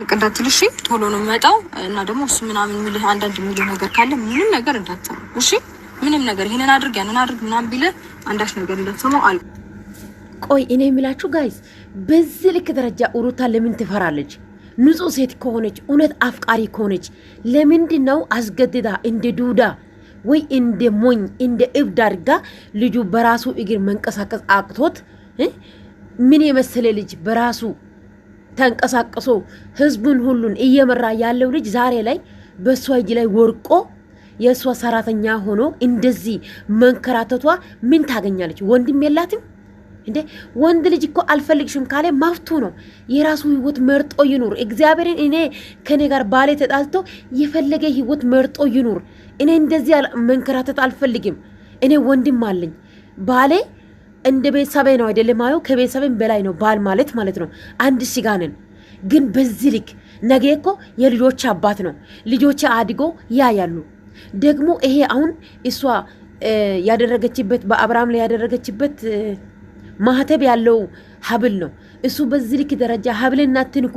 እንዳትል እሺ። ቶሎ ነው የሚመጣው እና ደግሞ እሱ ምናምን የሚልህ አንዳንድ የሚልህ ነገር ካለ ምንም ነገር እንዳትሰማ እሺ። ምንም ነገር ይሄንን አድርግ ያንን አድርግ ምናምን ቢልህ አንዳች ነገር እንዳትሰማው አለ። ቆይ እኔ የሚላችሁ ጋይስ በዚህ ልክ ደረጃ ሩታ ለምን ትፈራለች? ንጹህ ሴት ከሆነች እውነት አፍቃሪ ከሆነች ለምንድን ነው አስገድዳ እንደ ዱዳ ወይ እንደ ሞኝ እንደ እብድ አድርጋ ልጁ በራሱ እግር መንቀሳቀስ አቅቶት ምን የመሰለ ልጅ በራሱ ተንቀሳቀሶ ህዝቡን ሁሉን እየመራ ያለው ልጅ ዛሬ ላይ በሷ እጅ ላይ ወርቆ የሷ ሰራተኛ ሆኖ እንደዚህ መንከራተቷ ምን ታገኛለች? ወንድም የላትም እንዴ? ወንድ ልጅ እኮ አልፈልግሽም ካለ ማፍቱ ነው። የራሱ ህይወት መርጦ ይኑር። እግዚአብሔርን እኔ ከኔ ጋር ባሌ ተጣልቶ የፈለገ ህይወት መርጦ ይኑር። እኔ እንደዚህ መንከራተት አልፈልግም። እኔ ወንድም አለኝ። ባሌ እንደ ቤተሰቤ ነው አይደለም ማየው፣ ከቤተሰቤም በላይ ነው ባል ማለት ነው። አንድ ስጋ ነን። ግን በዚህ ልክ ነገ እኮ የልጆች አባት ነው። ልጆች አድጎ ያያሉ። ደግሞ ይሄ አሁን እሷ ያደረገችበት በአብርሃም ላይ ያደረገችበት ማህተብ ያለው ሀብል ነው። እሱ በዚህ ልክ ደረጃ ሀብልን አትንኩ፣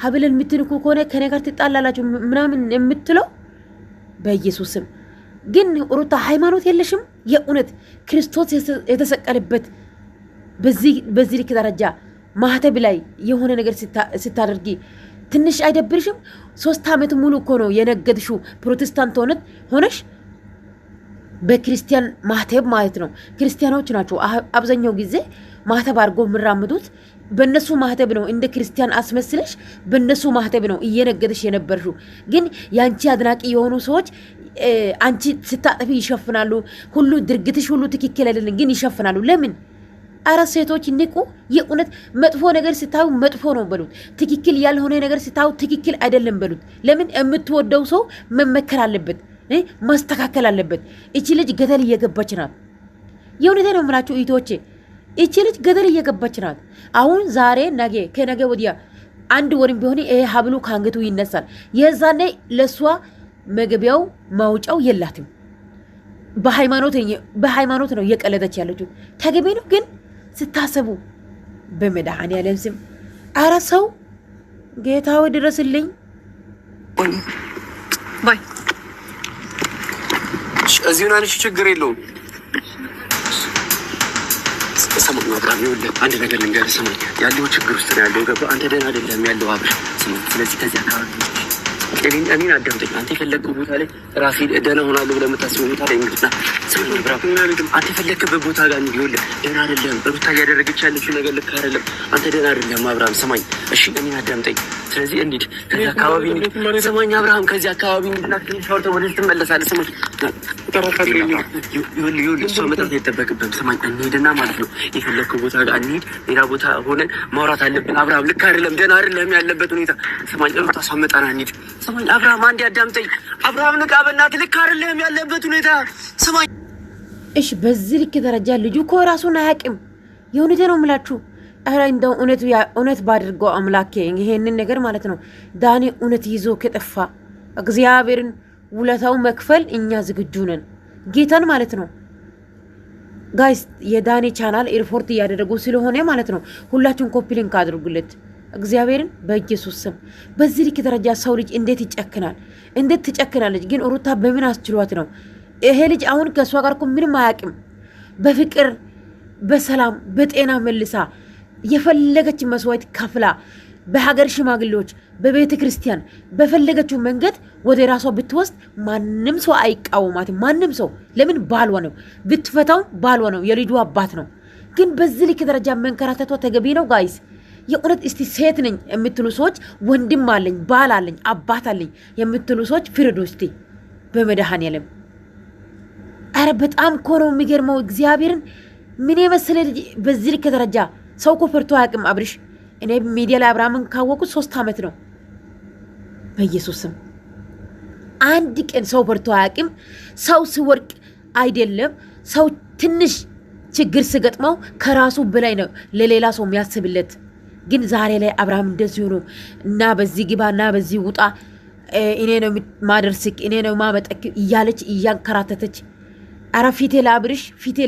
ሀብልን የምትንኩ ከሆነ ከኔ ጋር ትጣላላችሁ ምናምን የምትለው በኢየሱስም። ግን ሩታ ሃይማኖት የለሽም? የእውነት ክርስቶስ የተሰቀለበት በዚህ ልክ ደረጃ ማህተብ ላይ የሆነ ነገር ስታደርጊ ትንሽ አይደብርሽም? 3 ዓመት ሙሉ እኮ ነው የነገድሽው ፕሮቴስታንት ሆነሽ በክርስቲያን ማህተብ ማለት ነው። ክርስቲያኖች ናቸው አብዛኛው ጊዜ ማህተብ አድርጎ የሚራምዱት። በነሱ ማህተብ ነው እንደ ክርስቲያን አስመስለሽ በነሱ ማህተብ ነው እየነገድሽ የነበርሽው። ግን ያንቺ አድናቂ የሆኑ ሰዎች አንቺ ስታጠፊ ይሸፍናሉ። ሁሉ ድርግትሽ ሁሉ ትክክል አይደለም ግን ይሸፍናሉ። ለምን? አረ ሴቶች ንቁ። የእውነት መጥፎ ነገር ስታዩ መጥፎ ነው በሉት። ትክክል ያልሆነ ነገር ስታዩ ትክክል አይደለም በሉት። ለምን? የምትወደው ሰው መመከር አለበት፣ ማስተካከል አለበት። እቺ ልጅ ገደል እየገባች ናት። የእውነት ነው የምላችሁ እህቶቼ፣ እቺ ልጅ ገደል እየገባች ናት። አሁን ዛሬ ነገ ከነገ ወዲያ አንድ ወርም ቢሆን ይሄ ሀብሉ ካንገቱ ይነሳል። የዛኔ ለሷ መግቢያው ማውጫው የላትም። በሃይማኖት ነው እየቀለደች ያለችው። ተገቢ ነው ግን ስታሰቡ በመድኃኔዓለም ስም አረ ሰው ጌታው ድረስልኝ ባይ እዚሁ ናንሽ ችግር የለውም። ሰማኝ አብርሃም፣ ይኸውልህ አንድ ነገር ልንገርህ። ሰማኝ ያለው ችግር ውስጥ ነው ያለው። ገባህ? አንተ ደህና አይደለም ያለው አብርሃም። ሰማኝ፣ ስለዚህ ከዚህ አካባቢ እኔን አዳምጠኝ። አንተ የፈለግከው ቦታ ላይ ራሴ ደህና ሆናለሁ ብለህ የምታስበው ቦታ ላይ እንግዲህ ሰማኝ አብርሃም፣ አንተ የፈለግክበት ቦታ ጋር እንሂድ። ይኸውልህ ደህና አይደለም ሩታ እያደረገች ያለችው ነገር ልክ አይደለም። አንተ ደህና አይደለም አብርሃም። ሰማኝ እሺ፣ እኔን አዳምጠኝ። ስለዚህ እንሂድ ከዚህ አካባቢ እንሂድ። ሰማኝ አብርሃም፣ ከዚህ አካባቢ እንሂድና ትንሽ አውርተን ወደዚህ ትመለሳለህ። ሰማኝ ይኸውልህ እሷ መጥራት አይጠበቅብህም። ሰማኝ እንሂድና ማለት ነው የፈለግከው ቦታ ጋር እንሂድ። ሌላ ቦታ ሆነን ማውራት አለብን አብርሃም። ልክ አይደለም፣ ደህና አይደለም ያለበት ሁኔታ። ሰማኝ ሩታ እሷ መጣና እንሂድ። ሰማኝ አብርሃም፣ አንዴ አዳምጠኝ አብርሃም። ንቃ በእናትህ፣ ልክ አይደለም ያለበት ሁኔታ። ሰማኝ እሺ። በዚህ ልክ ደረጃ ልጁ እኮ ራሱን አያውቅም። የእውነቴ ነው የምላችሁ። ኧረ እንደው እውነት ባድርገው አምላኬ ይሄንን ነገር ማለት ነው። ዳኒ እውነት ይዞ ከጠፋ እግዚአብሔርን ውለታው መክፈል እኛ ዝግጁ ነን። ጌታን ማለት ነው ጋይስ። የዳኒ ቻናል ሪፖርት እያደረጉ ስለሆነ ማለት ነው ሁላችሁን ኮፒ ሊንክ አድርጉለት እግዚአብሔርን በኢየሱስ ስም። በዚህ ልክ ደረጃ ሰው ልጅ እንዴት ይጨክናል? እንዴት ትጨክናለች? ግን ሩታ በምን አስችሏት ነው? ይሄ ልጅ አሁን ከእሷ ጋር እኮ ምንም አያውቅም። በፍቅር በሰላም በጤና መልሳ የፈለገች መስዋዕት ከፍላ በሀገር ሽማግሌዎች በቤተ ክርስቲያን በፈለገችው መንገድ ወደ ራሷ ብትወስድ ማንም ሰው አይቃወማትም። ማንም ሰው ለምን? ባልዋ ነው። ብትፈታው ባልዋ ነው፣ የልጁ አባት ነው። ግን በዚህ ልክ ደረጃ መንከራተቷ ተገቢ ነው ጋይስ? የእውነት እስቲ ሴት ነኝ የምትሉ ሰዎች፣ ወንድም አለኝ ባል አለኝ አባት አለኝ የምትሉ ሰዎች ፍርዱ እስቲ በመድኃኔዓለም። አረ በጣም እኮ ነው የሚገርመው እግዚአብሔርን። ምን የመሰለ ልጅ በዚህ ልክ ደረጃ ሰው እኮ ፈርቶ አያውቅም አብርሽ። እኔ ሚዲያ ላይ አብርሃምን ካወቁት 3 ዓመት ነው። በኢየሱስም አንድ ቀን ሰው ፈርቶ አያውቅም። ሰው ሲወርቅ አይደለም ሰው ትንሽ ችግር ሲገጥመው ከራሱ በላይ ነው ለሌላ ሰው የሚያስብለት። ግን ዛሬ ላይ አብርሃም እንደዚህ ሆኖ እና በዚህ ግባ እና በዚህ ውጣ፣ እኔ ነው ማደርስክ፣ እኔ ነው ማመጠክ እያለች እያንከራተተች። አረ ፊቴ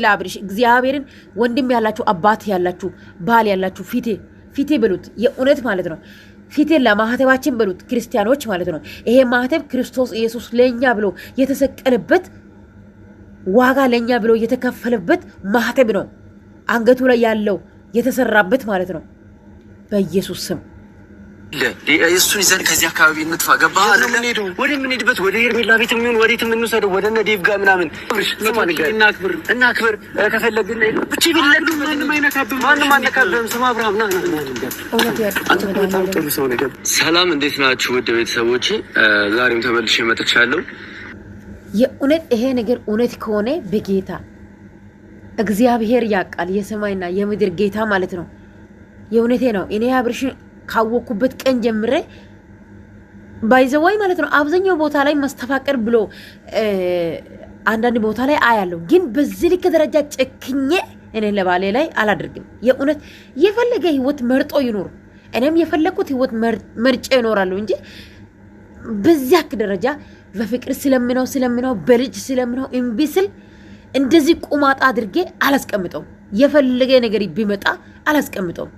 ላብርሽ እግዚአብሔርን። ወንድም ያላችሁ አባት ያላችሁ ባል ያላችሁ ፊቴ ብሉት። የእውነት ማለት ነው ፊቴን ለማህተባችን በሉት ክርስቲያኖች ማለት ነው። ይሄ ማህተብ ክርስቶስ ኢየሱስ ለኛ ብሎ የተሰቀለበት ዋጋ ለኛ ብሎ የተከፈለበት ማህተብ ነው። አንገቱ ላይ ያለው የተሰራበት ማለት ነው። በኢየሱስ ስም እሱን ይዘን ከዚህ አካባቢ እንጥፋ። ገባ አይደል? ወደ ምንሄድበት ወደ ሄርሜላ ቤት የሚሆን ወዴት የምንወሰደው ወደ እነ ዴቭ ጋር ምናምን እናክብር ከፈለግን ብቻ ቢለዱ ማንም አነካብህም። ስማ አብርሃም ና አንተ በጣም ጥሩ ሰው ነገር። ሰላም እንዴት ናችሁ ውድ ቤተሰቦቼ? ዛሬም ተመልሼ መጥቻለሁ። የእውነት ይሄ ነገር እውነት ከሆነ በጌታ እግዚአብሔር ያውቃል፣ የሰማይና የምድር ጌታ ማለት ነው። የእውነቴ ነው። እኔ አብርሽ ካወኩበት ቀን ጀምሬ ባይዘዋይ ማለት ነው አብዛኛው ቦታ ላይ ማስተፋቀር ብሎ አንዳንድ ቦታ ላይ አያለው። ግን በዚህ ልክ ደረጃ ጨክኜ እኔ ለባሌ ላይ አላደርግም። የእውነት የፈለገ ህይወት መርጦ ይኖር፣ እኔም የፈለኩት ህይወት መርጬ ይኖራለሁ እንጂ በዚያ ደረጃ በፍቅር ስለምነው በልጅ ስለምነው እምቢ ስል እንደዚህ ቁማጣ አድርጌ አላስቀምጠውም። የፈለገ ነገር ቢመጣ አላስቀምጠውም።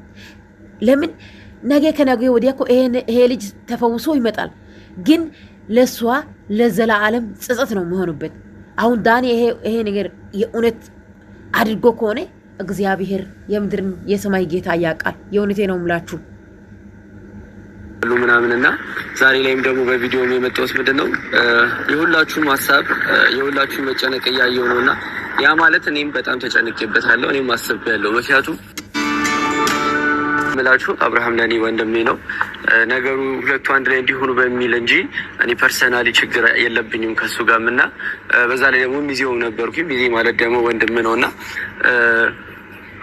ለምን ነገ ከነገ ወዲያ እኮ ይሄ ልጅ ተፈውሶ ይመጣል። ግን ለሷ ለዘላለም ጸጸት ነው የሚሆንበት። አሁን ዳኒ ይሄ ነገር የእውነት አድርጎ ከሆነ እግዚአብሔር የምድርን የሰማይ ጌታ ያውቃል። የእውነቴ ነው የምላችሁ ምናምንና ዛሬ ላይም ደግሞ በቪዲዮ የመጣሁት ምንድነው የሁላችሁም ሀሳብ የሁላችሁም መጨነቅ እያየሁ ነውና ያ ማለት እኔም በጣም ተጨንቄበታለሁ። እኔም አስቤያለሁ። ምክንያቱም ምላችሁ አብርሃም ለኔ ወንድሜ ነው። ነገሩ ሁለቱ አንድ ላይ እንዲሆኑ በሚል እንጂ እኔ ፐርሰናሊ ችግር የለብኝም ከሱ ጋርና በዛ ላይ ደግሞ ሚዜው ነበርኩኝ። ሚዜ ማለት ደግሞ ወንድም ነውና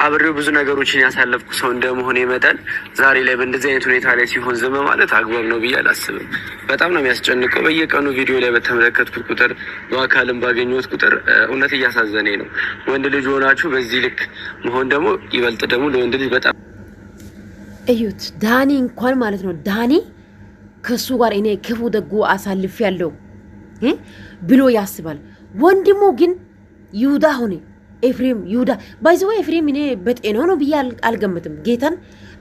አብሬው ብዙ ነገሮችን ያሳለፍኩ ሰው እንደመሆነ ይመጣል። ዛሬ ላይ በእንደዚህ አይነት ሁኔታ ላይ ሲሆን ዝም ማለት አግባብ ነው ብዬ አላስብም። በጣም ነው የሚያስጨንቀው። በየቀኑ ቪዲዮ ላይ በተመለከትኩት ቁጥር በአካልም ባገኘሁት ቁጥር እውነት እያሳዘነኝ ነው። ወንድ ልጅ ሆናችሁ በዚህ ልክ መሆን ደግሞ ይበልጥ ደግሞ ለወንድ ልጅ በጣም እዩት። ዳኒ እንኳን ማለት ነው ዳኒ ከሱ ጋር እኔ ክፉ ደጉ አሳልፍ ያለው ብሎ ያስባል። ወንድሙ ግን ይሁዳ ሆነ። ኤፍሬም ይሁዳ ባይዘው ኤፍሬም እኔ በጤናው ነው ብዬ አልገምትም። ጌታን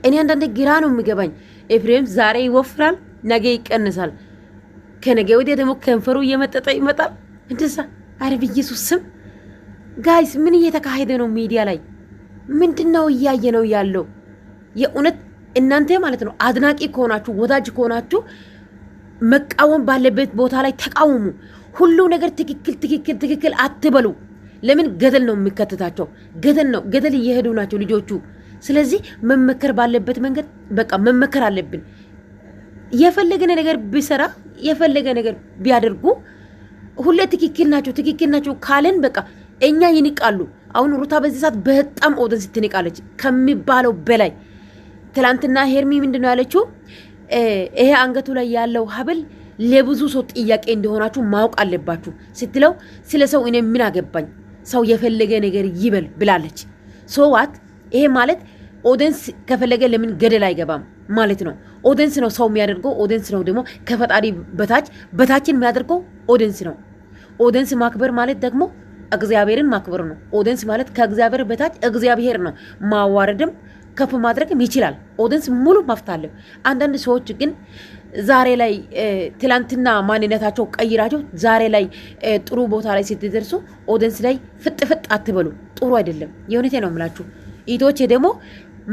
እኔ አንዳንዴ ግራ ነው የሚገባኝ። ኤፍሬም ዛሬ ይወፍራል፣ ነገ ይቀንሳል፣ ከነገ ወዲያ ደግሞ ከንፈሩ እየመጠጠ ይመጣል። እንደዛ አረ በኢየሱስ ስም ጋይስ ምን እየተካሄደ ነው? ሚዲያ ላይ ምንድነው እያየ ነው ያለው? የእውነት እናንተ ማለት ነው አድናቂ ከሆናችሁ ወዳጅ ከሆናችሁ መቃወም ባለበት ቦታ ላይ ተቃውሙ። ሁሉ ነገር ትክክል አትበሉ። ለምን ገደል ነው የሚከተታቸው? ገደል እየሄዱ ናቸው ልጆቹ። ስለዚህ መመከር ባለበት መንገድ በቃ መመከር አለብን። የፈለገ ነገር ቢሰራ የፈለገ ነገር ቢያደርጉ ሁሌ ትክክል ናቸው ካለን በቃ እኛ ይንቃሉ። አሁን ሩታ በዚህ ሰዓት በጣም ኦዲየንስ ትንቃለች ከሚባለው በላይ። ትላንትና ሄርሚ ምንድነው ያለችው? ይሄ አንገቱ ላይ ያለው ሀብል ለብዙ ሰው ጥያቄ እንደሆናችሁ ማወቅ አለባችሁ ስትለው ስለ ሰው እኔ ምን አገባኝ ሰው የፈለገ ነገር ይበል ብላለች። ሶዋት ይሄ ማለት ኦዲየንስ ከፈለገ ለምን ገደል አይገባም ማለት ነው። ኦዲየንስ ነው ሰው የሚያደርገው። ኦዲየንስ ነው ደግሞ ከፈጣሪ በታችን የሚያደርገው ኦዲየንስ ነው። ኦዲየንስ ማክበር ማለት ደግሞ እግዚአብሔርን ማክበር ነው። ኦዲየንስ ማለት ከእግዚአብሔር በታች እግዚአብሔር ነው። ማዋረድም ከፍ ማድረግም ይችላል። ኦዲየንስ ሙሉ መብት አለው። አንዳንድ ሰዎች ግን ዛሬ ላይ ትላንትና ማንነታቸው ቀይራቸው ዛሬ ላይ ጥሩ ቦታ ላይ ስትደርሱ ኦዲየንስ ላይ ፍጥፍጥ አትበሉ። ጥሩ አይደለም። የእውነቴ ነው የምላችሁ። ኢቶቼ ደግሞ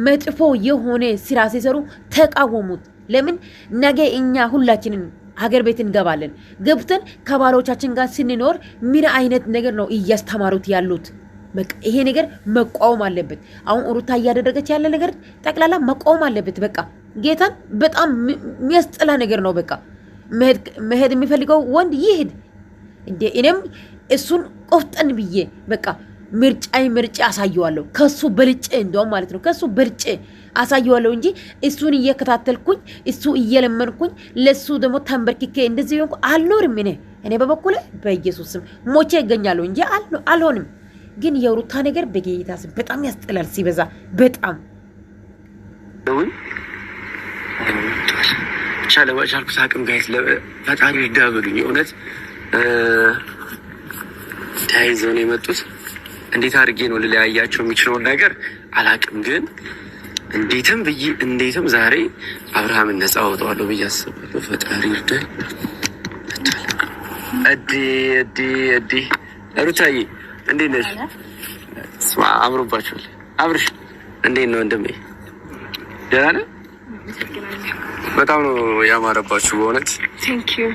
መጥፎ የሆነ ስራ ሲሰሩ ተቃወሙት። ለምን ነገ እኛ ሁላችንን ሀገር ቤት እንገባለን። ገብተን ከባሎቻችን ጋር ስንኖር ምን አይነት ነገር ነው እያስተማሩት ያሉት? በቃ ይሄ ነገር መቆም አለበት። አሁን ሩታ እያደረገች ያለ ነገር ጠቅላላ መቆም አለበት። በቃ ጌታን በጣም የሚያስጠላ ነገር ነው። በቃ መሄድ የሚፈልገው ወንድ ይሄድ እንዴ። እኔም እሱን ቆፍጠን ብዬ በቃ ምርጫ አሳየዋለሁ። ከሱ በልጬ እንደውም ማለት ነው ከሱ በልጬ አሳየዋለሁ እንጂ እሱን እየከታተልኩኝ እሱ እየለመንኩኝ ለሱ ደግሞ ተንበርክኬ እንደዚህ ሆንኩ አልኖርም። እኔ በበኩሌ በኢየሱስ ስም ሞቼ ይገኛለሁ እንጂ አልሆንም። ግን የሩታ ነገር በጌታ ስም በጣም ያስጠላል ሲበዛ በጣም ቻለ ባቻልኩት አቅም ጋይስ ለፈጣሪ ይዳበሉኝ። እውነት ተያይዘው ነው የመጡት። እንዴት አድርጌ ነው ልለያያቸው የሚችለውን ነገር አላቅም። ግን እንዴትም ዛሬ አብርሃምን ነፃ አወጣዋለሁ ብዬ አስባለሁ። ፈጣሪ ይርዳኝ። እዲ ሩታዬ እንዴት ነሽ? ስማ አምሮባችኋል። አብርሽ እንዴት ነው ወንድሜ? ደህና ነህ? በጣም ነው ያማረባችሁ በእውነት። ቴንክ ዩ